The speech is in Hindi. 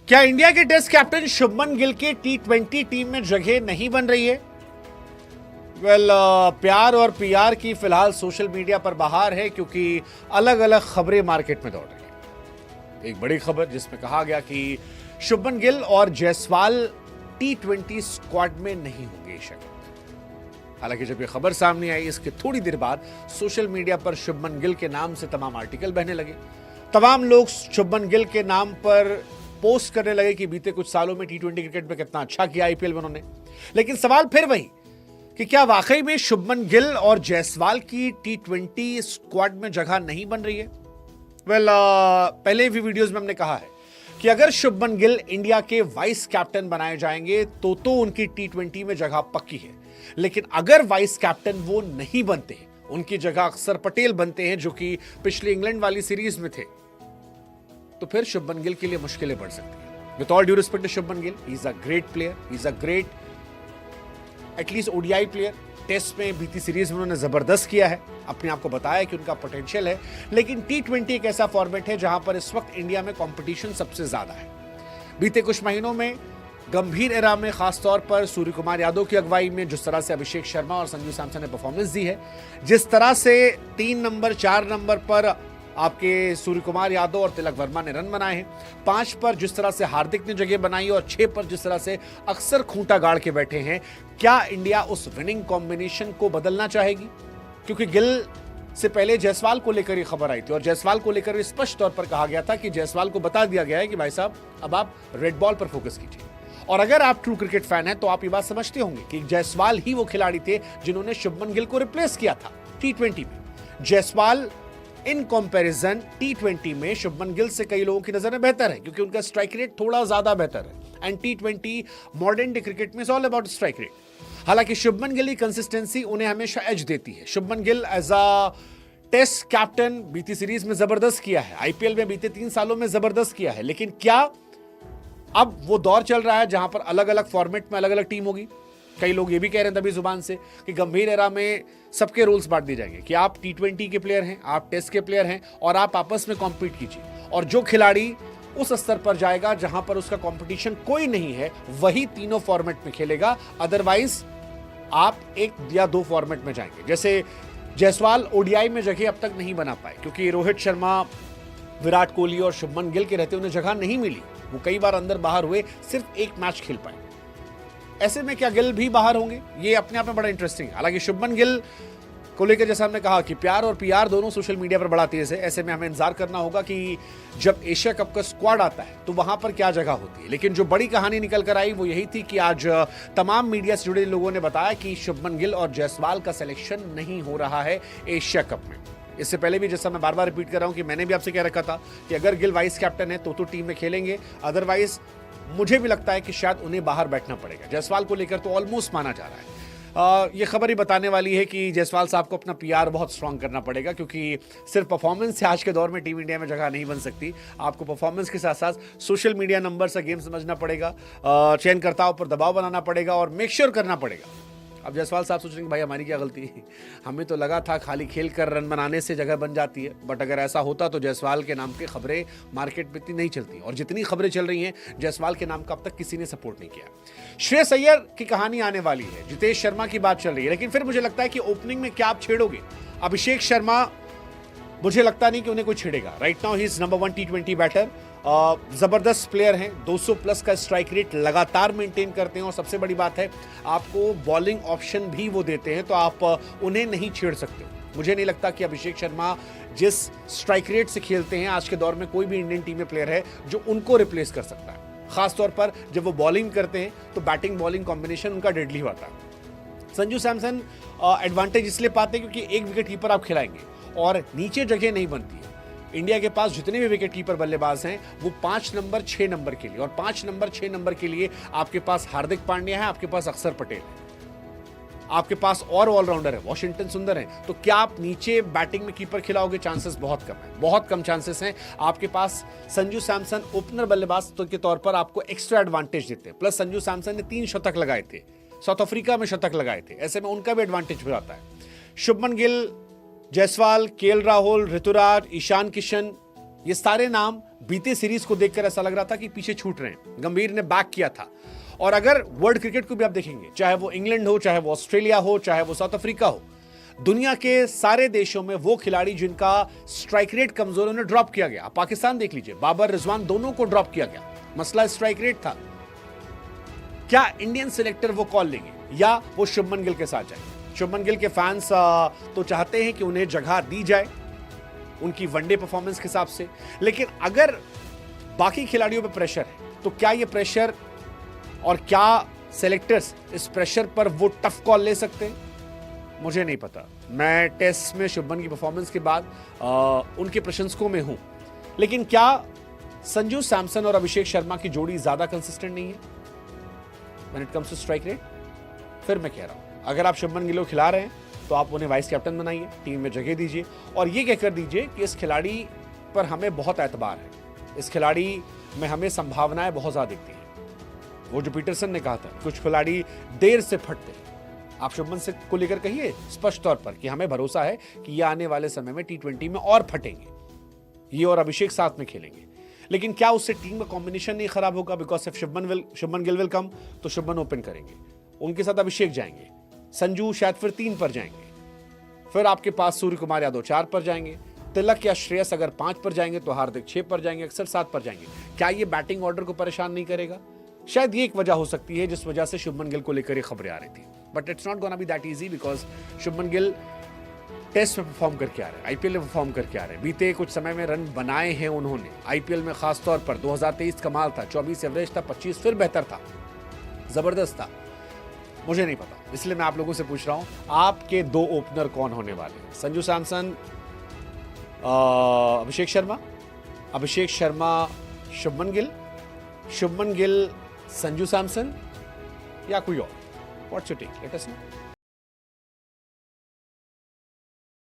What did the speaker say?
क्या इंडिया के टेस्ट कैप्टन शुभमन गिल के T20 टीम में जगह नहीं बन रही है? प्यार और पीआर की फिलहाल सोशल मीडिया पर बहार है, क्योंकि अलग अलग खबरें मार्केट में दौड़ रही है। एक बड़ी खबर जिसमें कहा गया कि शुभमन गिल और जायसवाल T20 स्क्वाड में नहीं होंगे शक्ल। हालांकि जब यह खबर सामने आई, इसके थोड़ी देर बाद सोशल मीडिया पर शुभमन गिल के नाम से तमाम आर्टिकल बहने लगे। तमाम लोग शुभमन गिल के नाम पर पोस्ट करने लगे कि बीते कुछ सालों में T20 क्रिकेट में कितना अच्छा किया आईपीएल में उन्होंने। लेकिन सवाल फिर वही कि क्या वाकई में शुभमन गिल और जायसवाल की T20 स्क्वाड में जगह नहीं बन रही है? पहले भी वीडियोस में हमने कहा है कि अगर शुभमन गिल इंडिया के वाइस कैप्टन बनाए जाएंगे तो उनकी T20 में जगह पक्की है। लेकिन अगर वाइस कैप्टन वो नहीं बनते, उनकी जगह अक्षर पटेल बनते हैं, जो कि पिछली इंग्लैंड वाली सीरीज में थे, तो फिर शुभमन गिल के लिए मुश्किलें बढ़ सकती हैं। With all due respect to Shubman Gill, he is a great player, he is a great at least ODI player. Test में बीती सीरीज में उन्होंने जबरदस्त किया है, अपने आप को बताया कि उनका पोटेंशियल है। लेकिन T20 एक ऐसा फॉर्मेट है जहां पर इस वक्त इंडिया में कंपटीशन सबसे ज्यादा है। बीते कुछ महीनों में गंभीर एरा में खासतौर पर सूर्य कुमार यादव की अगुवाई में जिस तरह से अभिषेक शर्मा और संजू सैमसन ने परफॉर्मेंस दी है, जिस तरह से 3 नंबर 4 नंबर पर आपके सूर्य कुमार यादव और तिलक वर्मा ने रन बनाए हैं, 5 पर जिस तरह से हार्दिक ने जगह बनाई और 6 पर जिस तरह से अक्सर खूंटा गाड़ के बैठे हैं, क्या इंडिया उस विनिंग कॉम्बिनेशन को बदलना चाहेगी? क्योंकि गिल से पहले जायसवाल को लेकर ये खबर आई थी और जायसवाल को लेकर स्पष्ट तौर पर कहा गया था कि जायसवाल को बता दिया गया है कि भाई साहब, अब आप रेड बॉल पर फोकस कीजिए। और अगर आप ट्रू क्रिकेट फैन हैं तो आप ये बात समझते होंगे कि जायसवाल ही वो खिलाड़ी थे जिन्होंने शुभमन गिल को रिप्लेस किया था T20 में। जायसवाल इन कंपैरिजन T20 में शुभमन गिल से कई लोगों की नजर में बेहतर है, क्योंकि उनका स्ट्राइक रेट थोड़ा ज्यादा बेहतर है। And T20 modern day cricket में is all about strike rate. हालांकि शुभमन गिल की कंसिस्टेंसी उन्हें हमेशा एज देती है। Shubman Gill as a test captain बीती सीरीज में जबरदस्त किया है, आईपीएल में बीते 3 सालों में जबरदस्त किया है। लेकिन क्या अब वो दौर चल रहा है जहां पर अलग अलग फॉर्मेट में अलग अलग टीम होगी? कई लोग ये भी कह रहे हैं तभी जुबान से कि गंभीर एरा में सबके रोल्स बांट दिए जाएंगे कि आप T20 के प्लेयर हैं, आप टेस्ट के प्लेयर हैं और आप आपस में कॉम्पीट कीजिए। और जो खिलाड़ी उस स्तर पर जाएगा जहां पर उसका कंपटीशन कोई नहीं है, वही तीनों फॉर्मेट में खेलेगा। अदरवाइज आप 1 या 2 फॉर्मेट में जाएंगे। जैसे जायसवाल ओडीआई में जगह अब तक नहीं बना पाए, क्योंकि रोहित शर्मा, विराट कोहली और शुभमन गिल के रहते उन्हें जगह नहीं मिली। वो कई बार अंदर बाहर हुए, सिर्फ 1 मैच खेल पाए। ऐसे में क्या गिल भी बाहर होंगे? ये अपने आप में बड़ा इंटरेस्टिंग है। हालांकि शुभमन गिल को लेकर जैसा हमने कहा कि प्यार और पीआर दोनों सोशल मीडिया पर बड़ा तेज है। ऐसे में हमें इंतजार करना होगा कि जब एशिया कप का स्क्वाड आता है तो वहां पर क्या जगह होती है। लेकिन जो बड़ी कहानी निकल कर आई वो यही थी कि आज तमाम मीडिया से जुड़े लोगों ने बताया कि शुभमन गिल और जायसवाल का सिलेक्शन नहीं हो रहा है एशिया कप में। इससे पहले भी, जैसा मैं बार बार रिपीट कर रहा हूं, कि मैंने भी आपसे कह रखा था कि अगर गिल वाइस कैप्टन है तो टीम में खेलेंगे, अदरवाइज मुझे भी लगता है कि शायद उन्हें बाहर बैठना पड़ेगा। जायसवाल को लेकर तो ऑलमोस्ट माना जा रहा है। ये खबर ही बताने वाली है कि जायसवाल साहब को अपना पीआर बहुत स्ट्रांग करना पड़ेगा, क्योंकि सिर्फ परफॉर्मेंस से आज के दौर में टीम इंडिया में जगह नहीं बन सकती। आपको परफॉर्मेंस के साथ साथ सोशल मीडिया नंबर से गेम समझना पड़ेगा, चयनकर्ताओं पर दबाव बनाना पड़ेगा और मेक श्योर करना पड़ेगा। अब जायसवाल साहब सोच रहे हैं भाई हमारी क्या गलती है, हमें तो लगा था खाली खेल कर रन बनाने से जगह बन जाती है। बट अगर ऐसा होता तो जायसवाल के नाम की खबरें मार्केट में इतनी नहीं चलती, और जितनी खबरें चल रही हैं जायसवाल के नाम का अब तक किसी ने सपोर्ट नहीं किया। श्रेयस अय्यर की कहानी आने वाली है, जितेश शर्मा की बात चल रही है, लेकिन फिर मुझे लगता है कि ओपनिंग में क्या आप छेड़ोगे? अभिषेक शर्मा, मुझे लगता नहीं कि उन्हें कोई छेड़ेगा। Right now he is number 1 T20 batter. जबरदस्त प्लेयर हैं, 200 प्लस का स्ट्राइक रेट लगातार मेंटेन करते हैं, और सबसे बड़ी बात है आपको बॉलिंग ऑप्शन भी वो देते हैं, तो आप उन्हें नहीं छेड़ सकते। मुझे नहीं लगता कि अभिषेक शर्मा जिस स्ट्राइक रेट से खेलते हैं आज के दौर में कोई भी इंडियन टीम में प्लेयर है जो उनको रिप्लेस कर सकता है। खासतौर पर जब वो बॉलिंग करते हैं तो बैटिंग बॉलिंग कॉम्बिनेशन उनका डेडली होता है। संजू सैमसन एडवांटेज इसलिए पाते हैं क्योंकि 1 विकेट कीपर आप खिलाएंगे और नीचे जगह नहीं बनती है। इंडिया के पास जितने भी विकेट कीपर बल्लेबाज हैं वो 5 नंबर 6 नंबर के लिए, और 5 नंबर 6 नंबर के लिए आपके पास हार्दिक पांड्या है, आपके पास अक्षर पटेल है, आपके पास और ऑलराउंडर है, वॉशिंगटन सुंदर है। तो क्या आप नीचे बैटिंग में कीपर खिलाओगे? चांसेस बहुत कम है, बहुत कम चांसेस हैं। आपके पास संजू सैमसन ओपनर बल्लेबाज के तौर पर आपको एक्स्ट्रा एडवांटेज देते हैं। प्लस संजू सैमसन ने 3 शतक लगाए थे, साउथ अफ्रीका में शतक लगाए थे, ऐसे में उनका भी एडवांटेज हो जाता है। शुभमन गिल, जायसवाल, केएल राहुल, ऋतुराज, ईशान किशन, ये सारे नाम बीते सीरीज को देखकर ऐसा लग रहा था कि पीछे छूट रहे हैं। गंभीर ने बैक किया था। और अगर वर्ल्ड क्रिकेट को भी आप देखेंगे, चाहे वो इंग्लैंड हो, चाहे वो ऑस्ट्रेलिया हो, चाहे वो साउथ अफ्रीका हो, दुनिया के सारे देशों में वो खिलाड़ी जिनका स्ट्राइक रेट कमजोर है उन्हें ड्रॉप किया गया। आप पाकिस्तान देख लीजिए, बाबर, रिजवान दोनों को ड्रॉप किया गया। मसला स्ट्राइक रेट था। क्या इंडियन सिलेक्टर वो कॉल लेंगे या वो शुभमन गिल के साथ जाएंगे? शुभमन गिल के फैंस तो चाहते हैं कि उन्हें जगह दी जाए उनकी वनडे परफॉर्मेंस के हिसाब से, लेकिन अगर बाकी खिलाड़ियों पे प्रेशर है तो क्या ये प्रेशर और क्या सेलेक्टर्स इस प्रेशर पर वो टफ कॉल ले सकते हैं? मुझे नहीं पता। मैं टेस्ट में शुभमन की परफॉर्मेंस के बाद उनके प्रशंसकों में हूं, लेकिन क्या संजू सैमसन और अभिषेक शर्मा की जोड़ी ज्यादा कंसिस्टेंट नहीं है when it comes to strike rate? फिर मैं कह रहा हूं, अगर आप शुभमन गिल को खिला रहे हैं तो आप उन्हें वाइस कैप्टन बनाइए, टीम में जगह दीजिए और ये कहकर दीजिए कि इस खिलाड़ी पर हमें बहुत एतबार है, इस खिलाड़ी में हमें संभावनाएं बहुत ज्यादा दिखती हैं। वो जो पीटरसन ने कहा था, कुछ खिलाड़ी देर से फटते हैं, आप शुभमन से को लेकर कहिए स्पष्ट तौर पर कि हमें भरोसा है कि ये आने वाले समय में T20 में और फटेंगे, ये और अभिषेक साथ में खेलेंगे। लेकिन क्या उससे टीम का कॉम्बिनेशन नहीं खराब होगा? Because if Shubman Gill will come तो शुभमन ओपन करेंगे, उनके साथ अभिषेक जाएंगे, संजू शायद फिर 3 पर जाएंगे, फिर आपके पास सूर्य कुमार यादव 4 पर जाएंगे, तिलक या श्रेयस अगर 5 पर जाएंगे तो हार्दिक 6 पर जाएंगे, अक्सर 7 पर जाएंगे। क्या ये बैटिंग ऑर्डर को परेशान नहीं करेगा? शायद ये एक वजह हो सकती है जिस वजह से शुभमन गिल को लेकर ये खबरें आ रही थी। But it's not gonna be that easy because Shubman Gill test में परफॉर्म करके आ रहे हैं, आईपीएल में परफॉर्म करके आ रहे हैं। बीते कुछ समय में रन बनाए हैं उन्होंने आईपीएल में, खास तौर पर 2023 कमाल था, 24 एवरेज था, 25 फिर बेहतर था, जबरदस्त था। मुझे नहीं पता, इसलिए मैं आप लोगों से पूछ रहा हूं, आपके 2 ओपनर कौन होने वाले हैं? संजू सैमसन, अभिषेक शर्मा शुभमन गिल संजू सैमसन या कोई और? What's your take? Let us no.